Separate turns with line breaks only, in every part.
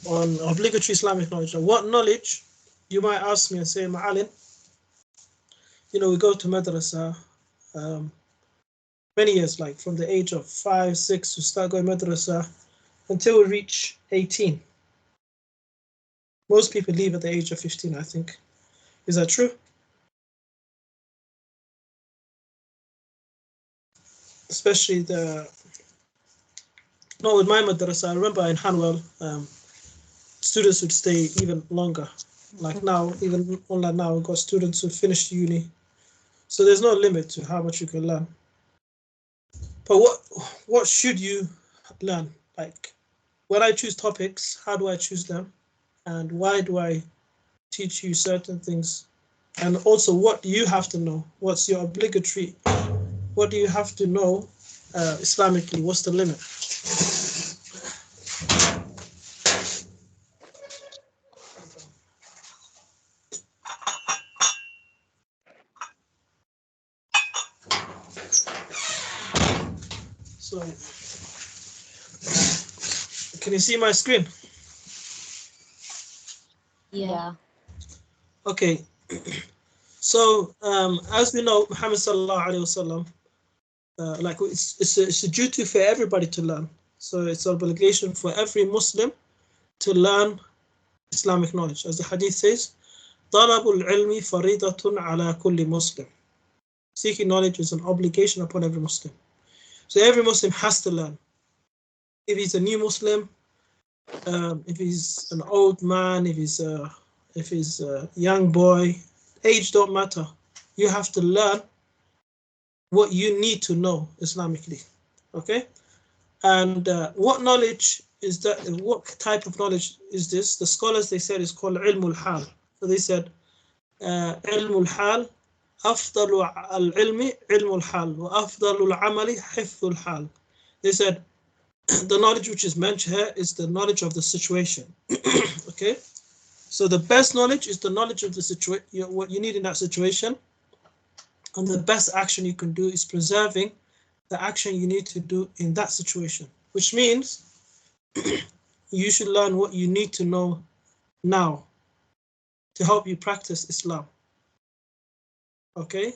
on obligatory Islamic knowledge. Now, what knowledge? You might ask me and say, Ma'alin, we go to madrasa many years, like from the age of 5, 6, we start going madrasa until we reach 18. Most people leave at the age of 15, I think. Is that true? Especially not with my madrasa. I remember in Hanwell, students would stay even longer. Like now, even online now, we've got students who finished uni. So there's no limit to how much you can learn. But what should you learn? Like when I choose topics, how do I choose them? And why do I teach you certain things? And also, what do you have to know? What's your obligatory? What do you have to know Islamically? What's the limit? So, can you see my screen?
Yeah.
Okay. So, as we know, Muhammad sallallahu alaihi wasallam, like it's a duty for everybody to learn. So it's an obligation for every Muslim to learn Islamic knowledge. As the hadith says, طلب العلم فريضة على كل مسلم. Seeking knowledge is an obligation upon every Muslim. So every Muslim has to learn. If he's a new Muslim, if he's an old man, if he's a young boy, age don't matter. You have to learn what you need to know Islamically. Okay? And what knowledge is that? What type of knowledge is this? The scholars, they said, is called ilmul hal. So they said ilmul hal أفضل العلم علم الحال وأفضل العمل حفظ الحال. They said the knowledge which is mentioned here is the knowledge of the situation. Okay, so the best knowledge is the knowledge of the situation, what you need in that situation, and the best action you can do is preserving the action you need to do in that situation, which means you should learn what you need to know now to help you practice Islam. Okay.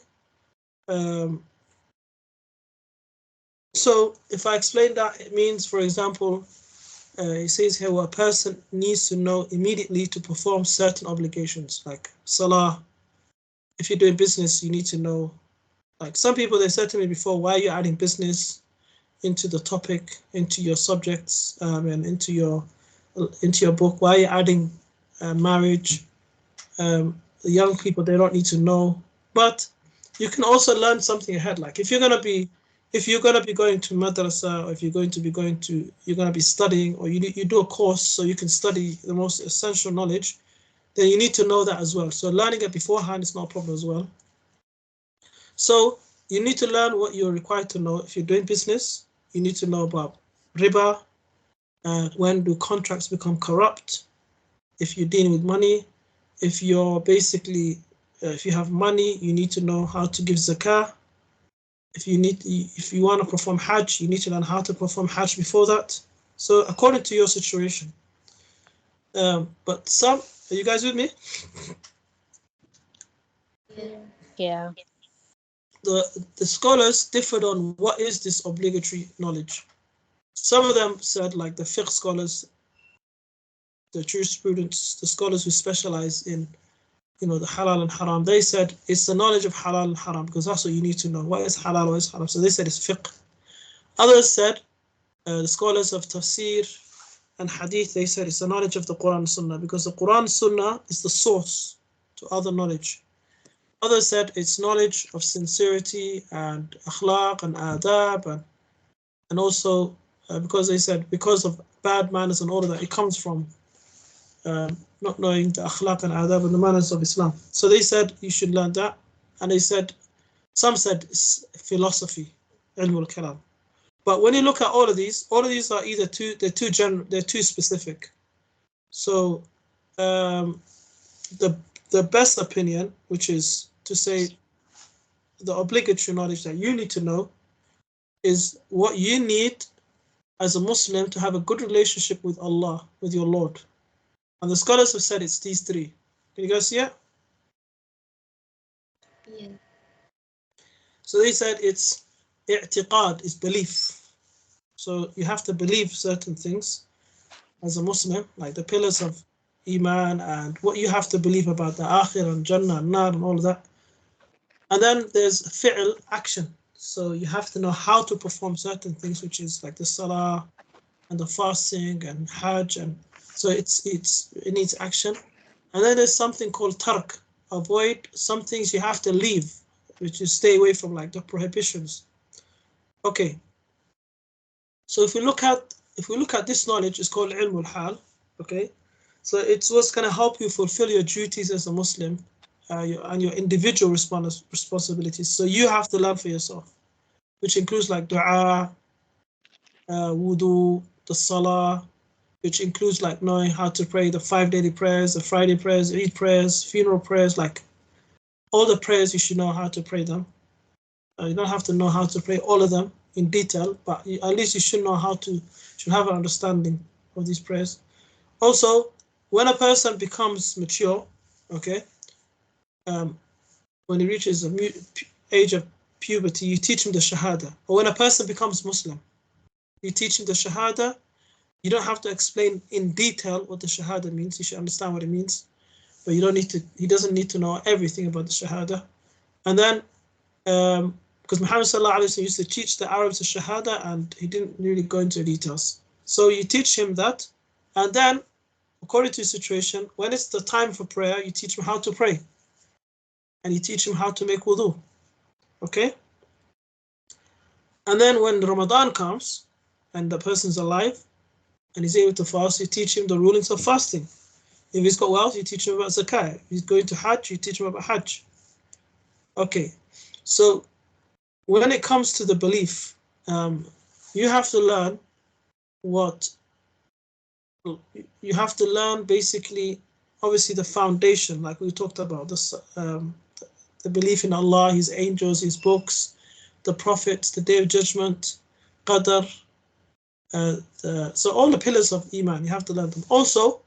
So if I explain that, it means, for example, it says here what a person needs to know immediately to perform certain obligations, like salah. If you're doing business, you need to know. Like some people, they said to me before, why are you adding business into the topic, into your subjects, and into your book? Why are you adding marriage? The young people, they don't need to know. But you can also learn something ahead. Like if you're gonna be going to madrasa, or if you're going to be studying, or you do a course so you can study the most essential knowledge, then you need to know that as well. So learning it beforehand is not a problem as well. So you need to learn what you're required to know. If you're doing business, you need to know about riba, when do contracts become corrupt, if you're dealing with money, if you're basically, if you have money, you need to know how to give zakah. If you want to perform Hajj, you need to learn how to perform Hajj before that. So according to your situation. But are you guys with me?
Yeah.
The scholars differed on what is this obligatory knowledge. Some of them said, like the fiqh scholars, the jurisprudence, the scholars who specialize in the halal and haram, they said it's the knowledge of halal and haram, because that's what you need to know. What is halal, what is haram? So they said it's fiqh. Others said, the scholars of tafsir and hadith, they said it's the knowledge of the Quran and Sunnah, because the Quran and Sunnah is the source to other knowledge. Others said it's knowledge of sincerity and akhlaq and adab, and also because they said because of bad manners and all of that, it comes from not knowing the akhlaq and adab and the manners of Islam. So they said you should learn that, and they said, some said it's philosophy, ilm al-kalam. But when you look at all of these are either they're too specific. So the best opinion, which is to say the obligatory knowledge that you need to know, is what you need as a Muslim to have a good relationship with Allah, with your Lord. And the scholars have said it's these three. Can you guys see it?
Yeah.
So they said it's i'tiqad, is belief. So you have to believe certain things as a Muslim, like the pillars of Iman and what you have to believe about the Akhir and Jannah and Nar and all of that. And then there's fi'l, action. So you have to know how to perform certain things, which is like the Salah and the fasting and Hajj. And so it needs action. And then there's something called tark, avoid some things you have to leave, which is stay away from, like the prohibitions. Okay. So if we look at this knowledge, it's called ilm al-hal. Okay. So it's what's going to help you fulfill your duties as a Muslim and your individual responsibilities. So you have to learn for yourself, which includes like dua, wudu, the salah, which includes like knowing how to pray the 5 daily prayers, the Friday prayers, Eid prayers, funeral prayers, like all the prayers you should know how to pray them. You don't have to know how to pray all of them in detail, but at least you should know should have an understanding of these prayers. Also, when a person becomes mature, okay, when he reaches the age of puberty, you teach him the Shahada. Or when a person becomes Muslim, you teach him the Shahada. You don't have to explain in detail what the Shahada means. You should understand what it means, but you don't need to. He doesn't need to know everything about the Shahada. And then, because Muhammad sallallahu alaihi wasallam used to teach the Arabs the Shahada, and he didn't really go into details. So you teach him that, and then, according to the situation, when it's the time for prayer, you teach him how to pray, and you teach him how to make wudu. Okay. And then when Ramadan comes, and the person's alive, and he's able to fast, you teach him the rulings of fasting. If he's got wealth, you teach him about zakah. If he's going to Hajj, you teach him about Hajj. Okay, so when it comes to the belief, you have to learn you have to learn basically, obviously the foundation, like we talked about, this, the belief in Allah, His angels, His books, the prophets, the Day of Judgment, Qadr. So all the pillars of Iman, you have to learn them. Also,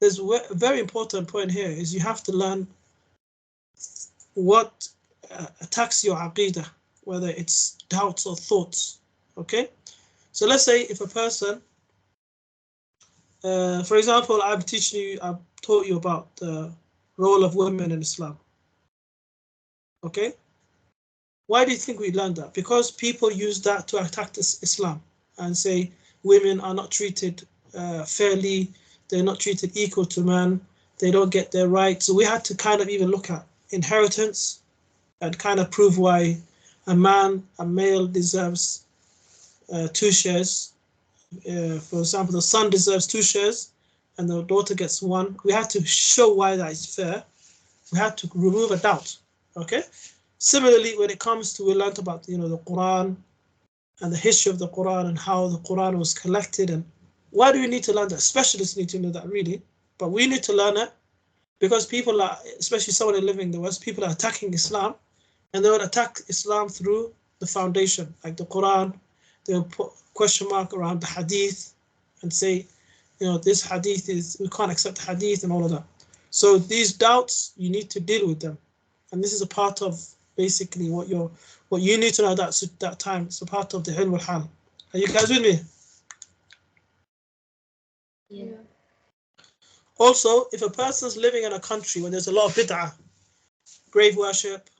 there's a very important point here is you have to learn what attacks your aqidah, whether it's doubts or thoughts. Okay, so let's say if a person, for example, I've taught you about the role of women in Islam. Okay, why do you think we learned that? Because people use that to attack Islam and say women are not treated fairly, they're not treated equal to men, they don't get their rights. So we had to kind of even look at inheritance and kind of prove why a male deserves 2 shares. For example, the son deserves 2 shares and the daughter gets 1. We had to show why that is fair. We had to remove a doubt. Okay. Similarly, when it comes to, we learned about the Quran and the history of the Quran and how the Quran was collected, and why do we need to learn that? Specialists need to know that, really, but we need to learn it because people are, especially someone living in the West, people are attacking Islam, and they would attack Islam through the foundation, like the Quran. They will put question mark around the Hadith and say, this Hadith we can't accept Hadith and all of that. So these doubts, you need to deal with them, and this is a part of basically what you need to know at that time. It's a part of the ilm al-hal. Are you guys with me?
Yeah.
Also, if a person's living in a country where there's a lot of bid'ah, grave worship,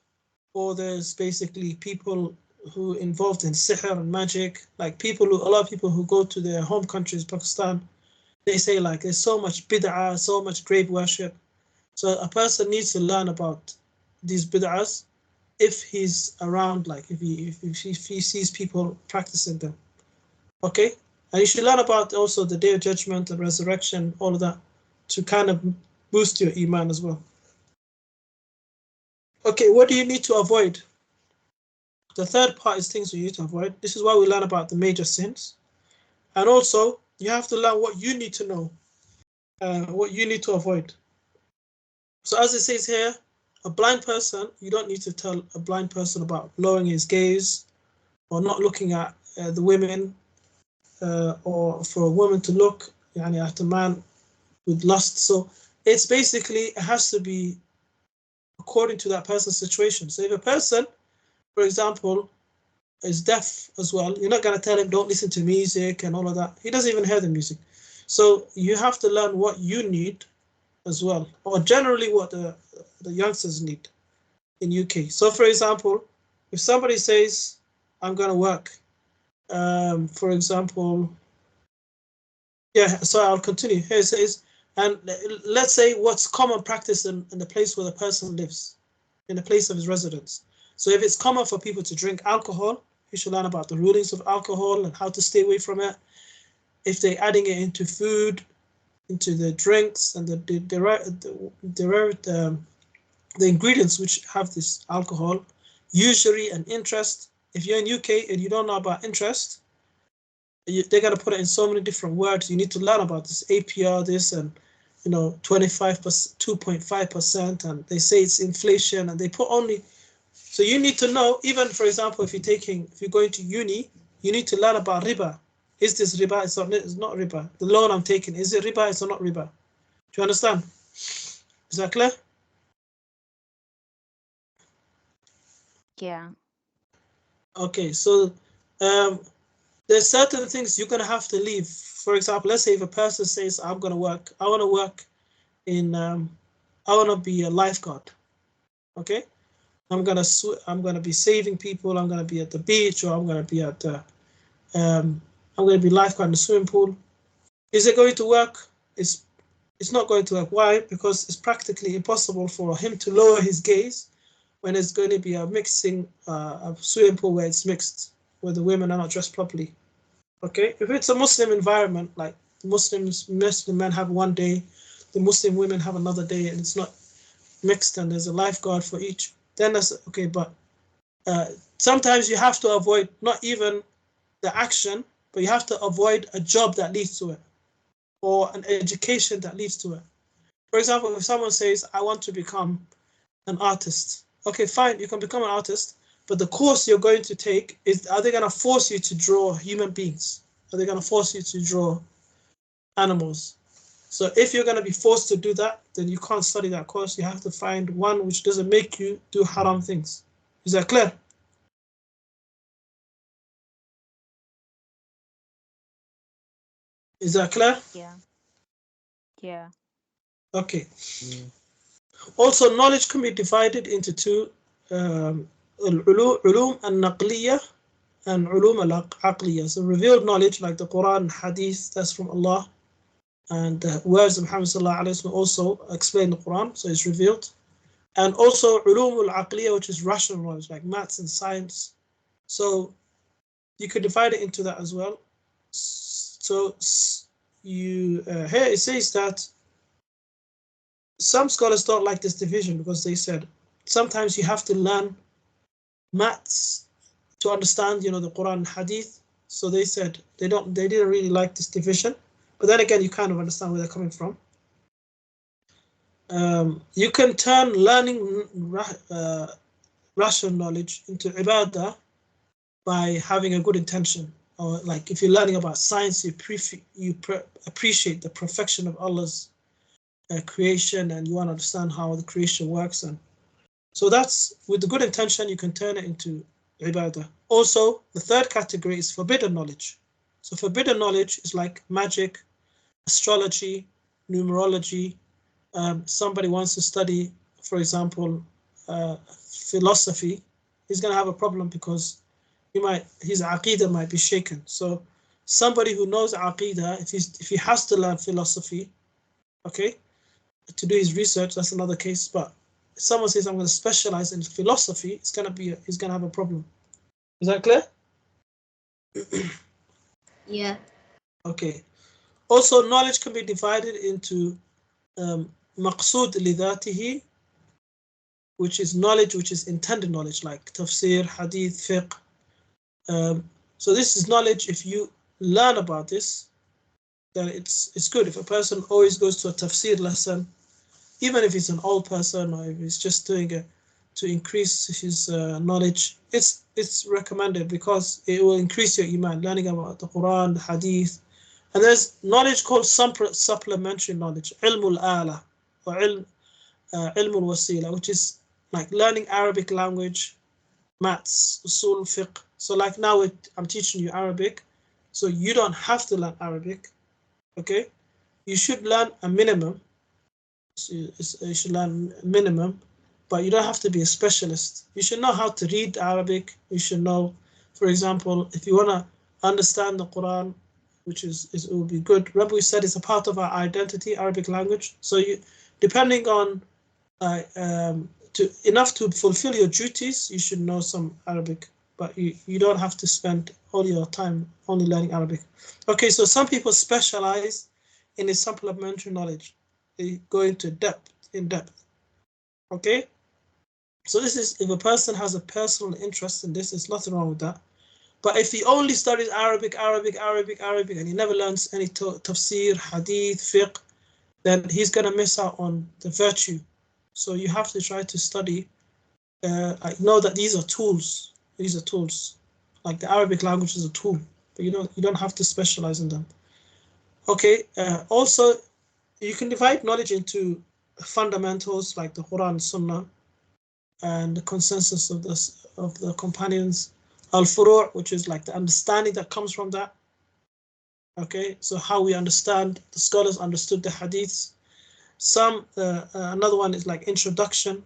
or there's basically people who involved in sihr and magic, like a lot of people who go to their home countries, Pakistan, they say like there's so much bid'ah, so much grave worship. So a person needs to learn about these bid'ahs if he's around, like if he sees people practicing them. Okay, and you should learn about also the Day of Judgment and resurrection, all of that, to kind of boost your iman as well. Okay, what do you need to avoid? The third part is things you need to avoid. This is why we learn about the major sins, and also you have to learn what you need to know, what you need to avoid. So as it says here, a blind person, you don't need to tell a blind person about lowering his gaze or not looking at the women, or for a woman to look at a man with lust. So it's basically, it has to be according to that person's situation. So if a person, for example, is deaf as well, you're not going to tell him don't listen to music and all of that. He doesn't even hear the music. So you have to learn what you need as well, or generally what the youngsters need in UK. So for example, if somebody says, I'm going to work, for example, yeah, so I'll continue. Here it says, and let's say what's common practice in the place where the person lives, in the place of his residence. So if it's common for people to drink alcohol, you should learn about the rulings of alcohol and how to stay away from it. If they're adding it into food, into the drinks and the ingredients which have this alcohol, usury and interest. If you're in UK and you don't know about interest, they're going to put it in so many different words. You need to learn about this APR, this, and 25%, 2.5%, and they say it's inflation, and they put only. So you need to know, even for example, if you're going to uni, you need to learn about riba. Is this riba? It's not riba. The loan I'm taking, is it riba? It's not riba. Do you understand? Is that clear?
Yeah.
Okay, so there's certain things you're gonna have to leave. For example, let's say if a person says, I want to work in, I want to be a lifeguard. Okay, I'm gonna be saving people. I'm gonna be at the beach, or I'm gonna be at the, I'm gonna be lifeguard in the swimming pool. Is it going to work? It's not going to work. Why? Because it's practically impossible for him to lower his gaze when it's going to be a mixing, a swimming pool where it's mixed, where the women are not dressed properly. Okay, if it's a Muslim environment, like Muslim men have one day, the Muslim women have another day, and it's not mixed, and there's a lifeguard for each, then that's okay. But sometimes you have to avoid not even the action, but you have to avoid a job that leads to it, or an education that leads to it. For example, if someone says, I want to become an artist, okay, fine, you can become an artist, but the course you're going to take is, are they going to force you to draw human beings? Are they going to force you to draw animals? So if you're going to be forced to do that, then you can't study that course. You have to find one which doesn't make you do haram things. Is that clear? Is that clear?
Yeah. Yeah.
Okay. Also, knowledge can be divided into two, ulum al-naqliya and ulum al-aqliya. So revealed knowledge like the Quran, Hadith, that's from Allah, and the words of Muhammad sallallahu alaihi wasallam also explain the Quran, so it's revealed. And also ulum al-aqliya, which is rational knowledge like maths and science. So you could divide it into that as well. So you here it says that some scholars don't like this division because they said sometimes you have to learn maths to understand, the Quran and Hadith. So they said they didn't really like this division. But then again, you kind of understand where they're coming from. You can turn learning rational knowledge into ibadah by having a good intention. Or like if you're learning about science, you appreciate the perfection of Allah's creation, and you want to understand how the creation works. And so that's, with the good intention, you can turn it into ibadah. Also, the third category is forbidden knowledge. So forbidden knowledge is like magic, astrology, numerology. Somebody wants to study, for example, philosophy. He's going to have a problem because his aqidah might be shaken. So somebody who knows aqidah, if he has to learn philosophy, okay, to do his research, that's another case. But if someone says, I'm going to specialize in philosophy, he's going to have a problem. Is that clear?
Yeah.
Okay. Also, knowledge can be divided into maqsood lidatihi, which is knowledge which is intended knowledge, like tafsir, hadith, fiqh. So this is knowledge. If you learn about this, then it's good. If a person always goes to a tafsir lesson, even if he's an old person or if he's just doing it to increase his knowledge, it's recommended because it will increase your iman, learning about the Quran, the Hadith, And there's knowledge called supplementary knowledge, ilm al-ala, or ilm al-wasila, which is like learning Arabic language, maths, usul fiqh. So like now I'm teaching you Arabic, so you don't have to learn Arabic, okay? You should learn a minimum. So you should learn minimum, but you don't have to be a specialist. You should know how to read Arabic. You should know, for example, if you want to understand the Quran, which it will be good. Remember we said it's a part of our identity, Arabic language. So you, depending on enough to fulfill your duties, you should know some Arabic, but you don't have to spend all your time only learning Arabic. Okay, so some people specialize in a supplementary knowledge. They go into in depth. Okay, so this is if a person has a personal interest in this, there's nothing wrong with that. But if he only studies Arabic, and he never learns any tafsir, hadith, fiqh, then he's going to miss out on the virtue. So you have to try to study. I know that these are tools. These are tools. Like the Arabic language is a tool, but you don't have to specialize in them. Okay. Also, you can divide knowledge into fundamentals like the Quran, Sunnah, and the consensus of the companions. Al-Furu', which is like the understanding that comes from that. Okay, so how we understand, the scholars understood the hadiths. Some another one is like introduction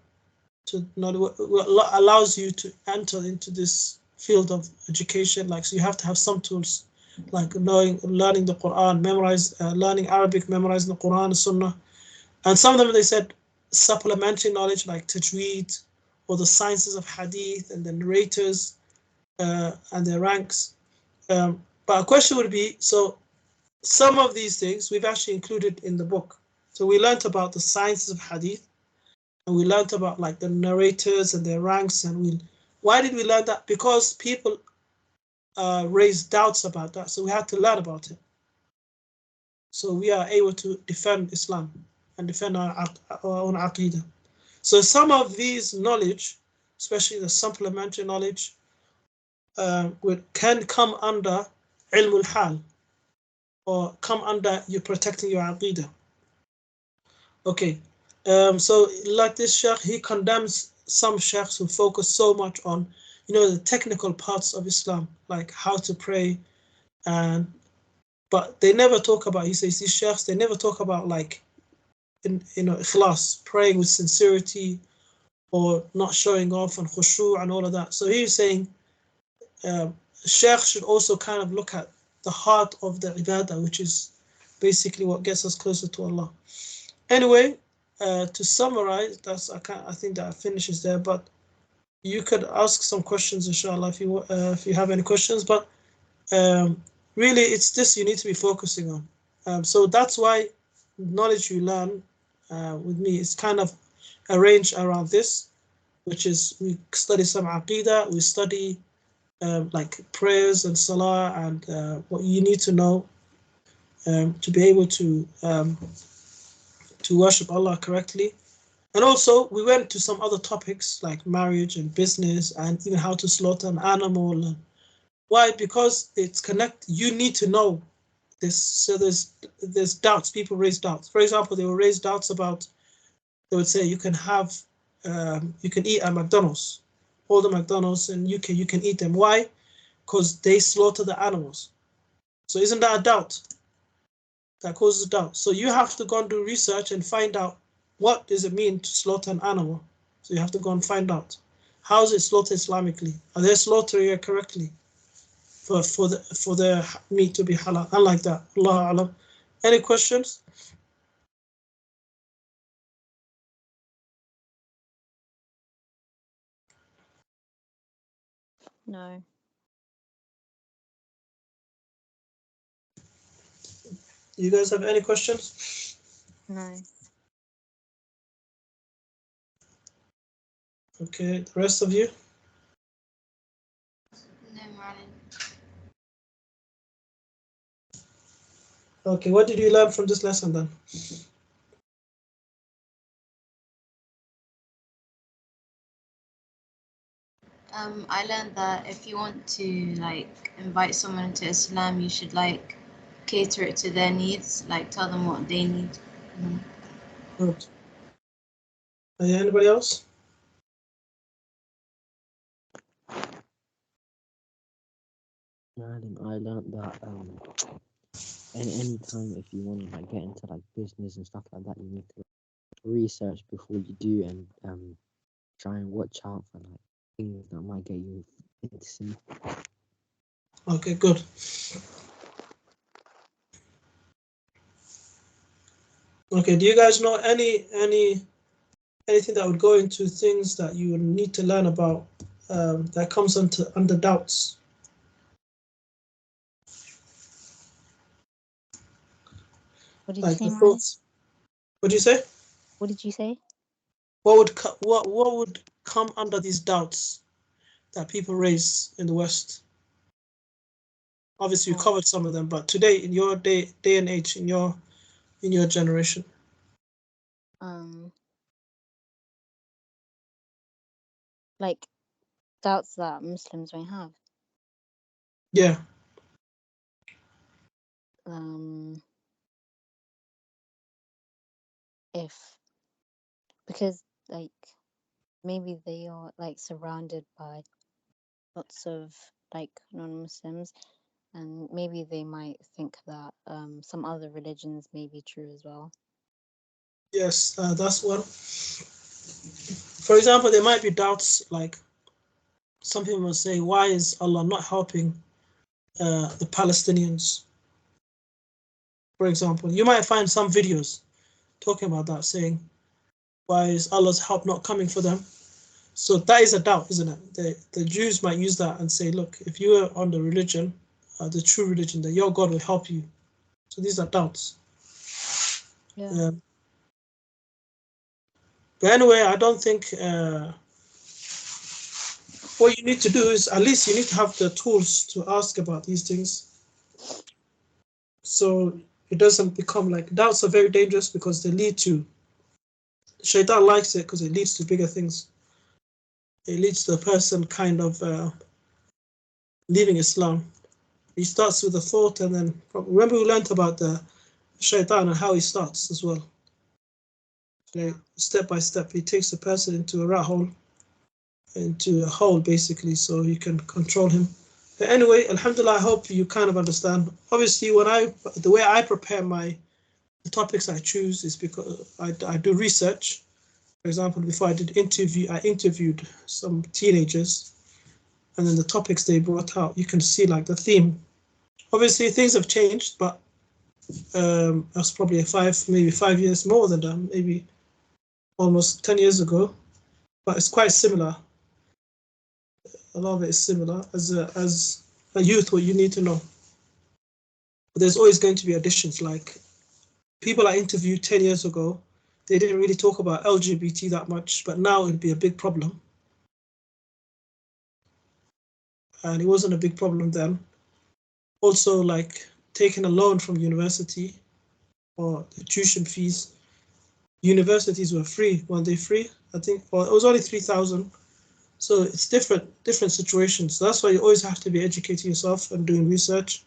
to knowledge, allows you to enter into this field of education. Like, so you have to have some tools, like learning the Quran, learning Arabic, memorizing the Quran, Sunnah. And some of them, they said supplementary knowledge like tajweed or the sciences of hadith and the narrators and their ranks. But a question would be, so some of these things we've actually included in the book. So we learned about the sciences of hadith, and we learned about like the narrators and their ranks. And why did we learn that? Because people raised doubts about that, so we had to learn about it. So we are able to defend Islam and defend our own aqidah. So some of these knowledge, especially the supplementary knowledge, can come under ilm al-hal, or come under you protecting your aqidah. Okay, so like this sheikh, he condemns some sheikhs who focus so much on, the technical parts of Islam, like how to pray, but they never talk about, he says, these sheikhs, they never talk about like, ikhlas, praying with sincerity, or not showing off, and khushu' and all of that. So he's saying sheikh should also kind of look at the heart of the ibadah, which is basically what gets us closer to Allah. Anyway, to summarize, I think that finishes there, but you could ask some questions, inshallah, if you have any questions. But really, it's this you need to be focusing on. So that's why knowledge you learn with me is kind of arranged around this, which is we study some aqidah, we study like prayers and salah, and what you need to know to be able to worship Allah correctly. And also we went to some other topics like marriage and business, and even how to slaughter an animal. Why? Because it's connected. You need to know this. So there's doubts. People raise doubts. For example, they will raise doubts about, they would say you can eat at McDonald's. All the McDonald's in UK, you can eat them. Why? Because they slaughter the animals. So isn't that a doubt? That causes doubt. So you have to go and do research and find out, what does it mean to slaughter an animal? So you have to go and find out, how is it slaughtered Islamically? Are they slaughtering it correctly for the meat to be halal? Unlike that. Allahu Alam. Any questions?
No.
You guys have any questions?
No.
Okay, the rest of you?
No, Marlon.
Okay, what did you learn from this lesson then?
I learned that if you want to like invite someone into Islam, you should like cater it to their needs, like tell them what they need.
Good. Anybody else?
I learned that any time if you want to like get into like business and stuff like that, you need to research before you do, and try and watch out for like things that might get you into sin.
Okay, good. Okay, do you guys know anything that would go into things that you would need to learn about that comes under doubts?
What did
Like
you
the
say, Mali?
thoughts. What do you say?
What did you say?
What would come under these doubts that people raise in the West? Obviously, you covered some of them, but today, in your day and age, in your generation,
like doubts that Muslims may have.
yeah.
Because like maybe they are like surrounded by lots of like non-Muslims, and maybe they might think that some other religions may be true as well.
Yes, that's one. For example, there might be doubts like some people will say, why is Allah not helping the Palestinians? For example, you might find some videos talking about that, saying, why is Allah's help not coming for them? So that is a doubt, isn't it? The Jews might use that and say, look, if you are on the religion, the true religion, then your God will help you. So these are doubts.
Yeah.
But anyway, I don't think what you need to do is at least you need to have the tools to ask about these things. So it doesn't become like doubts are very dangerous because they lead to Shaitan likes it because it leads to bigger things. It leads to a person kind of leaving Islam. He starts with a thought, and then remember we learned about the Shaitan and how he starts as well. Okay, step by step, he takes the person into a rat hole, into a hole basically, so you can control him. But anyway, Alhamdulillah, I hope you kind of understand. Obviously, the way I prepare the topics I choose is because I do research. For example, before I interviewed some teenagers, and then the topics they brought out, you can see like the theme. Obviously, things have changed, but that's probably maybe 5 years more than that, maybe almost 10 years ago. But it's quite similar. A lot of it is similar as a youth. What you need to know. But there's always going to be additions. Like people I interviewed 10 years ago, they didn't really talk about LGBT that much, but now it'd be a big problem. And it wasn't a big problem then. Also, like taking a loan from university or the tuition fees. Universities were free. Weren't they free? I think, or it was only 3,000. So it's different situations. That's why you always have to be educating yourself and doing research.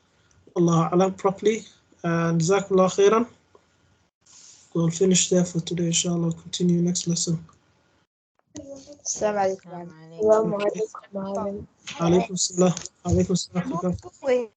Allah alam properly. And Jazakallah khairan. We'll finish there for today, inshallah. Continue next lesson.
السلام عليكم.
Assalamu alaikum.
Alaikum salam. Alaikum salam.